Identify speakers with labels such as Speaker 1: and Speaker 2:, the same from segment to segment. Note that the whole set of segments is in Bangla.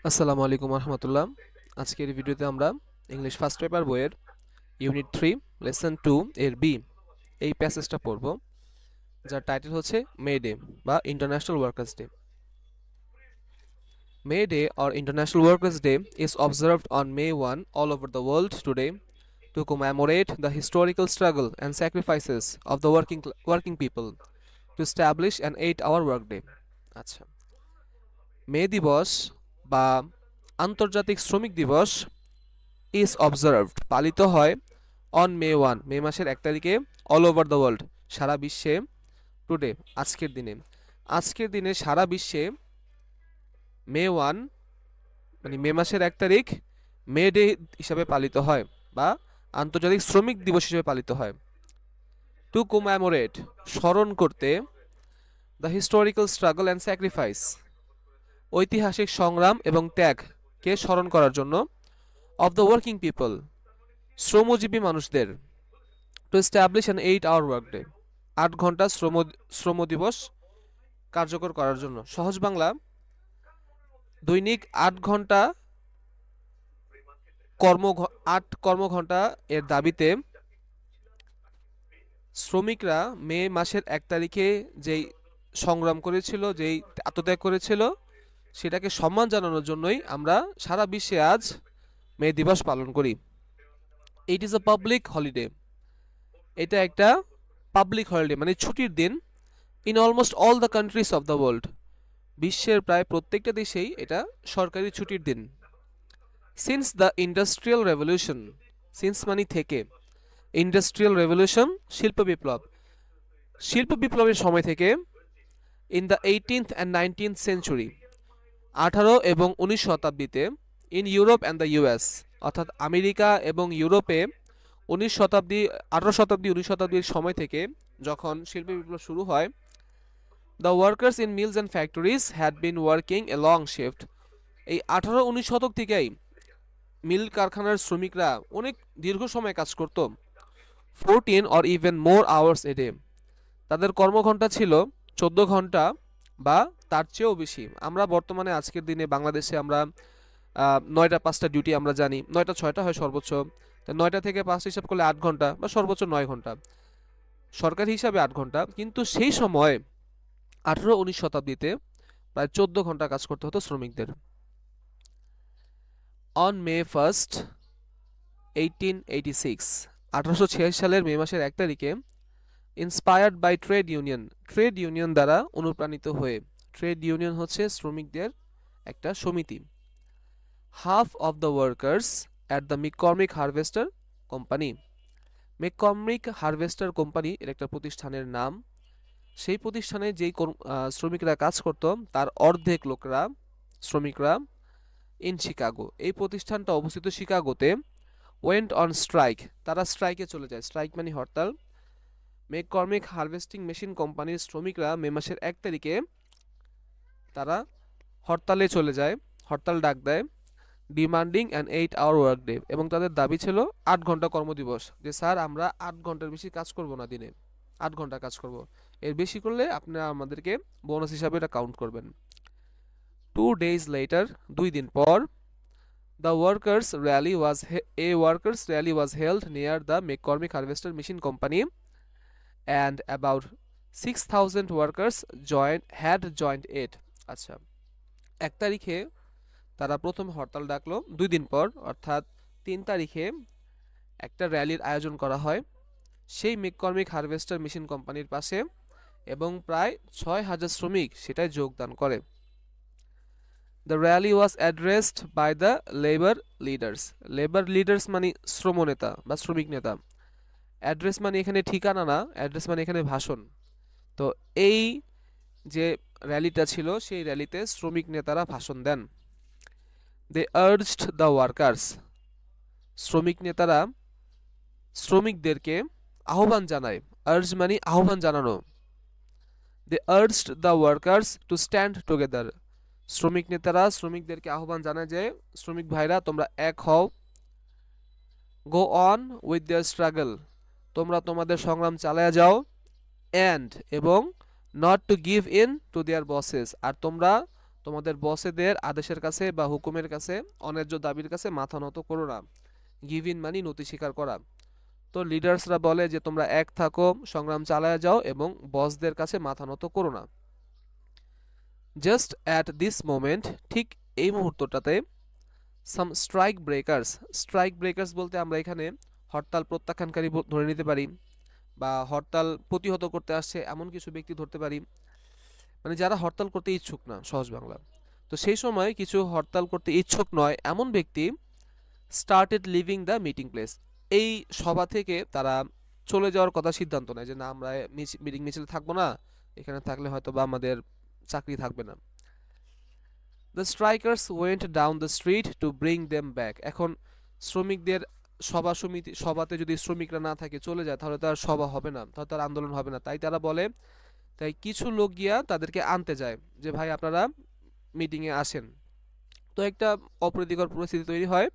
Speaker 1: আসসালামু আলাইকুম রহমতুল্লাহ। আজকের ভিডিওতে আমরা ইংলিশ ফার্স্ট পেপার বইয়ের ইউনিট 3 লেসন 2 এর বি এই প্যাসেজটা পড়ব, যার টাইটেল হচ্ছে মে ডে বা international workers day. May Day or International Workers' Day is observed on May 1 all over the world today to commemorate the historical struggle and sacrifices of the working people to establish an 8-hour workday. আচ্ছা, মে দিবস বা আন্তর্জাতিক শ্রমিক দিবস ইজ অবজার্ভড পালিত হয় অন মে 1 মে মাসের 1 তারিখে অল ওভার দ্য ওয়ার্ল্ড সারা বিশ্বে টুডে আজকের দিনে সারা বিশ্বে মে 1 মানে মে মাসের 1 তারিখ মে ডে হিসাবে পালিত হয় বা আন্তর্জাতিক শ্রমিক দিবস হিসেবে পালিত হয়। টু কমেমোরেট স্মরণ করতে, the historical struggle and sacrifice ঐতিহাসিক সংগ্রাম এবং ত্যাগকে স্মরণ করার জন্য, অফ দ্য ওয়ার্কিং পিপল শ্রমজীবী মানুষদের, টু এস্টাবলিশ অ্যান 8-hour ওয়ার্কডে 8 ঘন্টা শ্রম দিবস কার্যকর করার জন্য। সহজ বাংলা, দৈনিক 8 ঘন্টা 8 কর্মঘণ্টা এর দাবিতে শ্রমিকরা মে মাসের 1 তারিখে যেই সংগ্রাম করেছিল, যেই আত্মত্যাগ করেছিল, সেটাকে সম্মান জানানোর জন্যই আমরা সারা বিশ্বে আজ মে দিবস পালন করি। It is a public holiday, এটা একটা পাবলিক হলিডে মানে ছুটির দিন। In almost all the countries of the world, বিশ্বের প্রায় প্রত্যেকটা দেশেই এটা সরকারি ছুটির দিন। Since the industrial revolution, since মানে থেকে, ইন্ডাস্ট্রিয়াল রেভলিউশন শিল্প বিপ্লবের সময় থেকে, in the 18th and 19th century 18 এবং 19 শতাব্দীতে, in Europe and the US অর্থাৎ আমেরিকা এবং ইউরোপে 18 শতাব্দী 19 শতাব্দীর সময় থেকে যখন শিল্প বিপ্লব শুরু হয়, the workers in mills and factories had been working a long shift. এই 18-19 শতক থেকেই মিল কারখানার শ্রমিকরা অনেক দীর্ঘ সময় কাজ করত। 14 or even more hours a day, তাদের কর্মঘণ্টা ছিল 14 ঘন্টা বা তার চেয়েও বেশি। আমরা বর্তমানে আজকের দিনে বাংলাদেশে আমরা 9টা 5টা ডিউটি আমরা জানি, 9টা 6টা হয় সর্বোচ্চ, 9টা থেকে 5 হিসাব করলে 8 ঘন্টা বা সর্বোচ্চ 9 ঘন্টা, সরকারি হিসাবে 8 ঘন্টা। কিন্তু সেই সময় 18-19 শতাব্দীতে প্রায় 14 ঘন্টা কাজ করতে হতো শ্রমিকদের। অন মে 1, 1886 1886 সালের মে মাসের 1 তারিখে, ইন্সপায়ার্ড বাই ট্রেড ইউনিয়ন দ্বারা অনুপ্রাণিত হয়ে, ট্রেড ইউনিয়ন হচ্ছে শ্রমিকদের একটা সমিতি, half of the workers at the McCormick harvester company, McCormick harvester company এর একটা প্রতিষ্ঠানের নাম। সেই প্রতিষ্ঠানে যেই শ্রমিকরা কাজ করত তার অর্ধেক শ্রমিকরা ইন শিকাগো, এই প্রতিষ্ঠানটা অবস্থিত শিকাগোতে, ওয়েন্ট অন স্ট্রাইক, তারা স্ট্রাইকে চলে যায়। স্ট্রাইক মানে হরতাল। ম্যাককর্মিক হারভেস্টিং মেশিন কোম্পানির শ্রমিকরা মে মাসের 1 তারিখে তারা হরতালে চলে যায়, হরতাল ডাক দেয়, ডিমান্ডিং অ্যান 8-hour ওয়ার্কডে, এবং তাদের দাবি ছিল 8 ঘন্টা কর্মদিবস, যে স্যার আমরা 8 ঘন্টার বেশি কাজ করব না, দিনে 8 ঘন্টা কাজ করব, এর বেশি করলে আপনারা আমাদেরকে বোনাস হিসাবে এটা কাউন্ট করবেন। 2 days later, 2 দিন পর, the workers rally was held near the McCormick Harvester Machine Company, and about 6,000 workers had joined it. আচ্ছা, 1 তারিখে তারা প্রথম হরতাল ডাকলো, 2 দিন পর অর্থাৎ 3 তারিখে একটা র্যালির আয়োজন করা হয় সেই ম্যাককর্মিক হারভেস্টার মেশিন কোম্পানির পাশে, এবং প্রায় 6,000 শ্রমিক সেটায় যোগদান করে। The rally was addressed by the labor leaders মানে শ্রম নেতা বা শ্রমিক নেতা। অ্যাড্রেস মানে এখানে ঠিকানা না, অ্যাড্রেস মানে এখানে ভাষণ। তো এই যে র্যালিটা ছিল, সেই র্যালিতে শ্রমিক নেতারা ভাষণ দেন। দে আর্জড দ্য ওয়ার্কার্স, শ্রমিক নেতারা শ্রমিকদেরকে আহ্বান জানায়। আর্জ মানে আহ্বান জানানো। They urged the workers to stand together, শ্রমিক নেতারা শ্রমিকদেরকে আহ্বান জানায় যে শ্রমিক ভাইরা তোমরা এক হও। Go on with their struggle, তোমরা তোমাদের সংগ্রাম চালায়া যাও। অ্যান্ড এবং not to give in to their bosses, আর তোমরা তোমাদের বসেদের আদেশের কাছে বা হুকুমের কাছে, অন্যায্য দাবির কাছে মাথা নত করো না। গিভ ইন মানে নতি স্বীকার করা। তো লিডার্সরা বলে যে তোমরা এক থাকো, সংগ্রাম চালায় যাও এবং বসদের কাছে মাথা নত করো না। জাস্ট অ্যাট দিস মোমেন্ট, ঠিক এই মুহূর্তটাতে, সাম স্ট্রাইক ব্রেকার্স বলতে আমরা এখানে হরতাল প্রত্যাখ্যানকারী ধরে নিতে পারি, বা হরতাল প্রতিহত করতে আসছে এমন কিছু ব্যক্তি ধরতে পারি, মানে যারা হরতাল করতে ইচ্ছুক না, সহজ বাংলা। তো সেই সময় কিছু হরতাল করতে ইচ্ছুক নয় এমন ব্যক্তি started living the meeting place, এই সভা থেকে তারা চলে যাওয়ার কথা সিদ্ধান্ত নেয় যে না, আমরা মিটিং মিছিলে থাকবো না, এখানে থাকলে হয়তো বা আমাদের চাকরি থাকবে না। The strikers went down the street to bring them back. এখন শ্রমিকদের সভাতে যদি শ্রমিকরা না থাকে, চলে যায়, তাহলে তার সভা হবে না, তাহলে তার আন্দোলন হবে না। তাই তারা বলে, তাই কিছু লোক গিয়া তাদেরকে আনতে যায় যে ভাই আপনারা মিটিংয়ে আসেন। তো একটা অপ্রীতিকর পরিস্থিতি তৈরি হয়।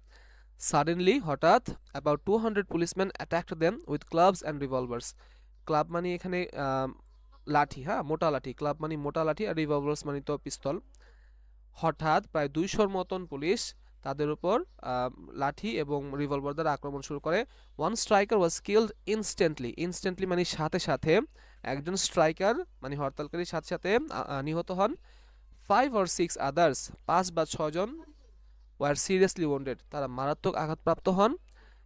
Speaker 1: সাডেনলি, হঠাৎ, about 200 policeman attacked them with clubs and রিভলভার্স। Club মানে এখানে লাঠি, হ্যাঁ, মোটা লাঠি। ক্লাব মানে মোটা লাঠি, আর রিভলভার্স মানে তো পিস্তল। হঠাৎ প্রায় 200 মতন পুলিশ তাদের উপর লাঠি এবং রিভলভার দ্বারা আক্রমণ শুরু করে। ওয়ান স্ট্রাইকার ওয়াজ কিলড ইনস্ট্যান্টলি মানে সাথে সাথে, একজন স্ট্রাইকার মানে হরতালকারী সাথে সাথে নিহত হন। 5 or 6 আদার্স, 5 বা 6 জন ওয়ার সিরিয়াসলি ওয়ান্ডেড, তারা মারাত্মক আঘাতপ্রাপ্ত হন।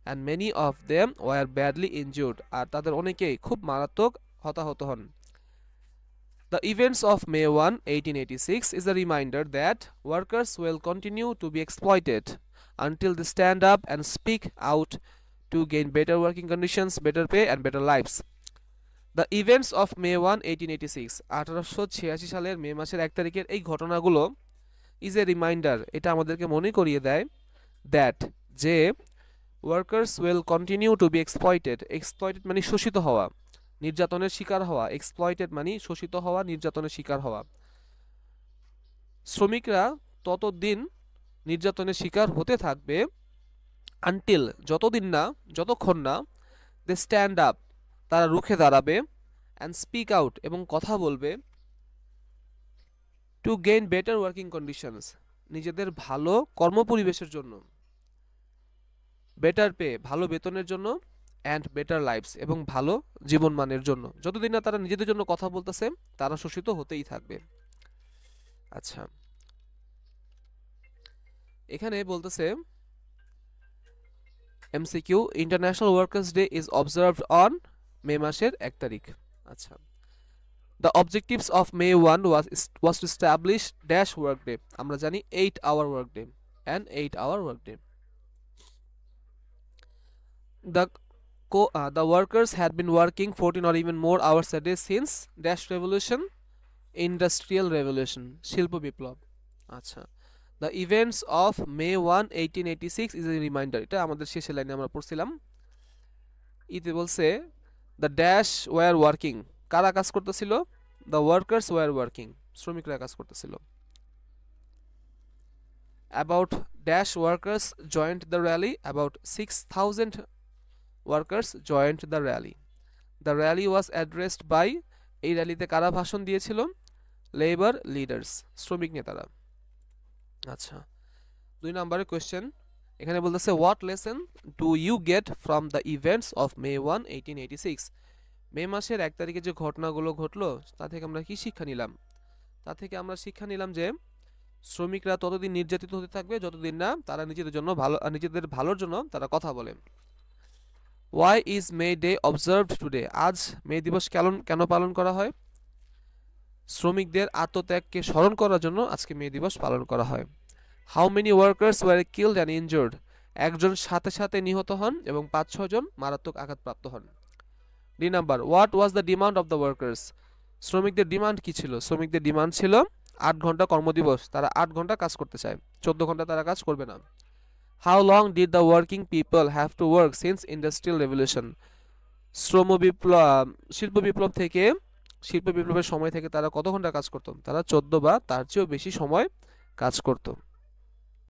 Speaker 1: And many of them were badly injured, আর তাদের অনেকেই খুব মারাত্মক হতাহত হন। The events of May 1, 1886 is a reminder that workers will continue to be exploited until they stand up and speak out to gain better working conditions, better pay and better lives. The events of May 1, 1886, 1886 সালের মে মাসের 1 তারিখের এই ঘটনাগুলো is a reminder, এটা আমাদেরকে মনে করিয়ে দেয়, that যে workers will continue to be exploited মানে শোষিত হওয়া, নির্যাতনের শিকার হওয়া। এক্সপ্লয়েটেড মানে শোষিত হওয়া, নির্যাতনের শিকার হওয়া। শ্রমিকরা ততদিন নির্যাতনের শিকার হতে থাকবে, আনটিল যতক্ষণ না দে স্ট্যান্ড আপ, তারা রুখে দাঁড়াবে, অ্যান্ড স্পিক আউট এবং কথা বলবে, to gain better working conditions, নিজেদের ভালো কর্মপরিবেশের জন্য, বেটার পে ভালো বেতনের জন্য, অ্যান্ড বেটার লাইফস এবং ভালো জীবনমানের জন্য। যতদিন না তারা নিজেদের জন্য কথা বলতেছে, তারা শোষিত হতেই থাকবে। আচ্ছা, এখানে বলতেছে MCQ, international workers day is observed on, May মাসের 1 তারিখ। আচ্ছা, the objectives of May 1 was to establish dash work day, আমরা জানি 8-hour work day, an 8-hour work day. The workers had been working 14 or even more hours a day since dash revolution, industrial revolution, শিল্প বিপ্লব। আচ্ছা, the events of May 1, 1886 is a reminder, এটা আমাদের শেষের লাইনে আমরা পড়ছিলাম। ইতে বলছে the dash were working, কারা কাজ করতেছিল? the workers were working, শ্রমিকরা কাজ করতেছিল। about dash workers joined the rally, about 6,000 workers joined the rally. The rally was addressed by, এই র্যালিতে কারা ভাষণ দিয়েছিল? লেবার লিডার্স, শ্রমিক নেতারা। আচ্ছা, 2 নম্বরের কোশ্চেন, এখানে বলতেছে what lesson do you get from the events of May 1, 1886, মে মাসের 1 তারিখে যে ঘটনাগুলো ঘটলো তা থেকে আমরা কি শিক্ষা নিলাম? তা থেকে আমরা শিক্ষা নিলাম যে শ্রমিকরা ততদিন নির্যাতিত হতে থাকবে যতদিন না তারা নিজেদের ভালোর জন্য তারা কথা বলে। Why is May Day observed today? আজ মে দিবস কেন পালন করা হয়? শ্রমিকদের আত্মত্যাগকে স্মরণ করার জন্য আজকে মে দিবস পালন করা হয়। How many workers were killed and injured? একজন সাথে সাথে নিহত হন এবং 5-6 জন মারাত্মক আঘাতপ্রাপ্ত হন। D number, what was the demand of the workers? শ্রমিকদের ডিমান্ড কি ছিল? শ্রমিকদের ডিমান্ড ছিল 8 ঘন্টা কর্মদিবস, তারা 8 ঘন্টা কাজ করতে চায়, 14 ঘন্টা তারা কাজ করবে না। How long did the working people have to work since industrial revolution? শিল্প বিপ্লবের সময় থেকে তারা কত ঘন্টা কাজ করত? তারা 14 বা তার চেয়েও বেশি সময় কাজ করত।